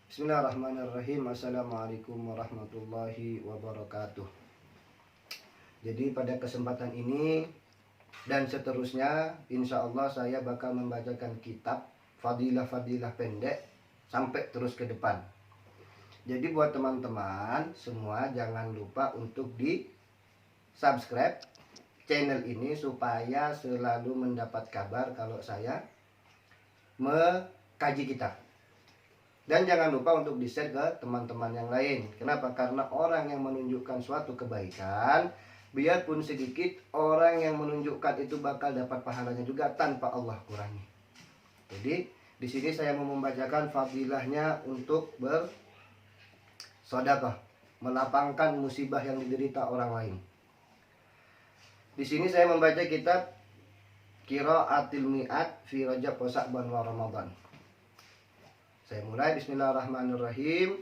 Bismillahirrahmanirrahim. Assalamualaikum warahmatullahi wabarakatuh. Jadi pada kesempatan ini dan seterusnya, insya Allah saya bakal membacakan kitab fadilah-fadilah pendek sampai terus ke depan. Jadi buat teman-teman semua jangan lupa untuk di subscribe channel ini supaya selalu mendapat kabar kalau saya mengkaji kitab. Dan jangan lupa untuk di-share ke teman-teman yang lain. Kenapa? Karena orang yang menunjukkan suatu kebaikan, biarpun sedikit, orang yang menunjukkan itu bakal dapat pahalanya juga tanpa Allah kurangi. Jadi, di sini saya mau membacakan fadilahnya untuk bersedekah, melapangkan musibah yang diderita orang lain. Di sini saya membaca kitab Qiraatil Mi'at fi Rajab wa Sya'ban wa Ramadan. Saya mulai. Bismillahirrahmanirrahim.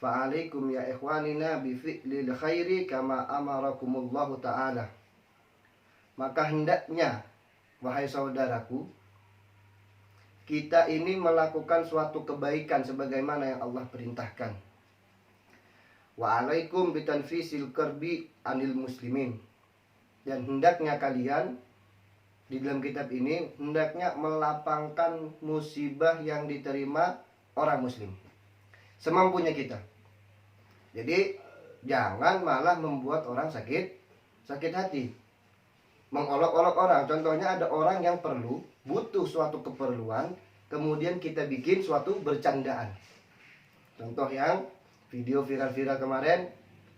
Fa'alaikum ya ikhwanina bifi'lil khairi kama amarakumullahu ta'ala. Maka hendaknya, wahai saudaraku, kita ini melakukan suatu kebaikan sebagaimana yang Allah perintahkan. Wa'alaikum bitanfisil karbi anil muslimin. Dan hendaknya kalian di dalam kitab ini hendaknya melapangkan musibah yang diterima orang muslim semampunya kita. Jadi jangan malah membuat orang sakit hati, mengolok-olok orang. Contohnya ada orang yang butuh suatu keperluan, kemudian kita bikin suatu bercandaan. Contoh yang video viral-viral kemarin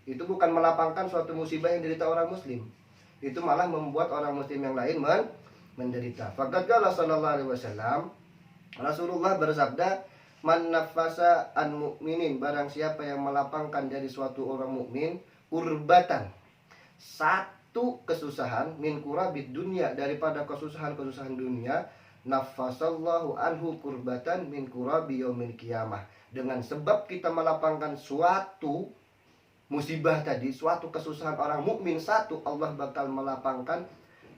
itu bukan melapangkan suatu musibah yang diderita orang muslim, itu malah membuat orang muslim yang lain menderita. Faqad qala sallallahu alaihi wasallam, Rasulullah bersabda, man nafasa an mu'minin, barang siapa yang melapangkan dari suatu orang mukmin kurbatan, satu kesusahan, min kurabid dunia, daripada kesusahan dunia, nafasallahu anhu kurbatan min kurabi yaumil qiyamah. Dengan sebab kita melapangkan suatu musibah tadi, suatu kesusahan orang mukmin satu, Allah bakal melapangkan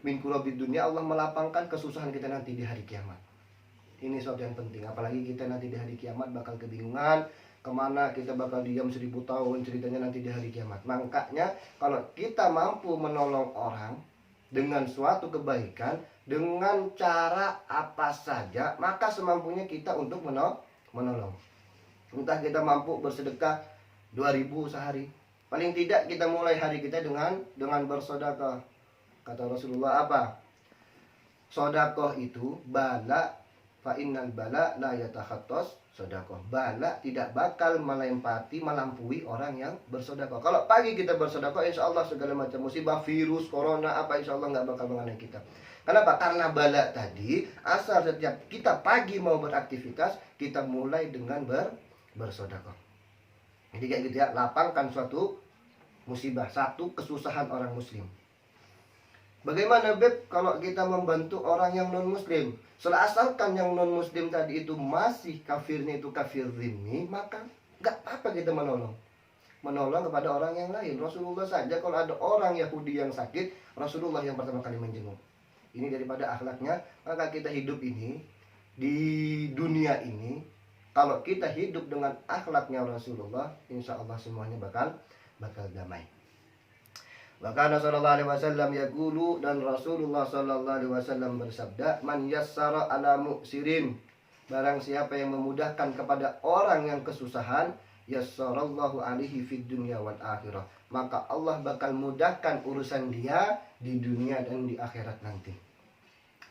min kurabid dunia, Allah melapangkan kesusahan kita nanti di hari kiamat. Ini sesuatu yang penting. Apalagi kita nanti di hari kiamat bakal kebingungan kemana kita bakal diam 1000 tahun, ceritanya nanti di hari kiamat. Makanya kalau kita mampu menolong orang dengan suatu kebaikan, dengan cara apa saja, maka semampunya kita untuk menolong. Entah kita mampu bersedekah 2000 sehari, paling tidak kita mulai hari kita dengan bersedekah. Kata Rasulullah apa? Sedekah itu bala, fa innal bala la yatakhattas sedekah. Bala tidak bakal melampaui orang yang bersedekah. Kalau pagi kita bersedekah, insya Allah segala macam musibah, virus, corona, apa insya Allah nggak bakal mengenai kita. Kenapa? Karena bala tadi asal setiap kita pagi mau beraktivitas, kita mulai dengan bersedekah. Jadi kayak gitu ya, lapangkan suatu musibah, satu kesusahan orang muslim. Bagaimana Beb kalau kita membantu orang yang non muslim? Asalkan yang non muslim tadi itu masih kafirnya itu kafir zimmi, maka gak apa-apa kita menolong kepada orang yang lain. Rasulullah saja kalau ada orang Yahudi yang sakit, Rasulullah yang pertama kali menjenguk. Ini daripada akhlaknya. Maka kita hidup ini di dunia ini, kalau kita hidup dengan akhlaknya Rasulullah, insya Allah semuanya bakal damai. Maka Rasulullah SAW yaqulu, dan Rasulullah SAW bersabda, man yassara ala mu'sirin, barang siapa yang memudahkan kepada orang yang kesusahan, yassarallahu alaihi fid dunya wal akhirah, maka Allah bakal mudahkan urusan dia di dunia dan di akhirat nanti.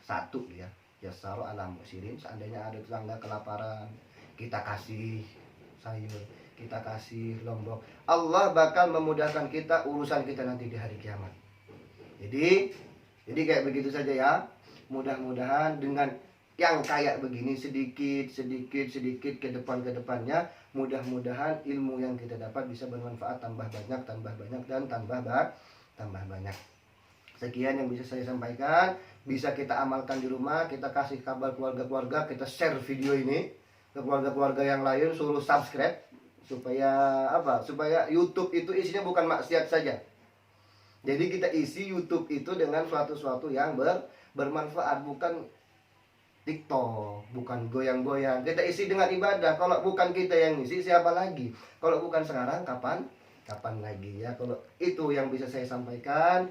Satu ya, yassara ala mu'sirin, seandainya ada tetangga kelaparan, kita kasih sayur, kita kasih lombok, Allah bakal memudahkan kita urusan kita nanti di hari kiamat. Jadi kayak begitu saja ya. Mudah-mudahan dengan yang kayak begini sedikit ke depannya, mudah-mudahan ilmu yang kita dapat bisa bermanfaat tambah banyak dan tambah banyak. Sekian yang bisa saya sampaikan, bisa kita amalkan di rumah, kita kasih kabar keluarga-keluarga, kita share video ini ke keluarga-keluarga yang lain, suruh subscribe supaya YouTube itu isinya bukan maksiat saja. Jadi kita isi YouTube itu dengan suatu yang bermanfaat, bukan TikTok, bukan goyang-goyang. Kita isi dengan ibadah. Kalau bukan kita yang isi, siapa lagi? Kalau bukan sekarang, kapan? Kapan lagi ya? Kalau itu yang bisa saya sampaikan.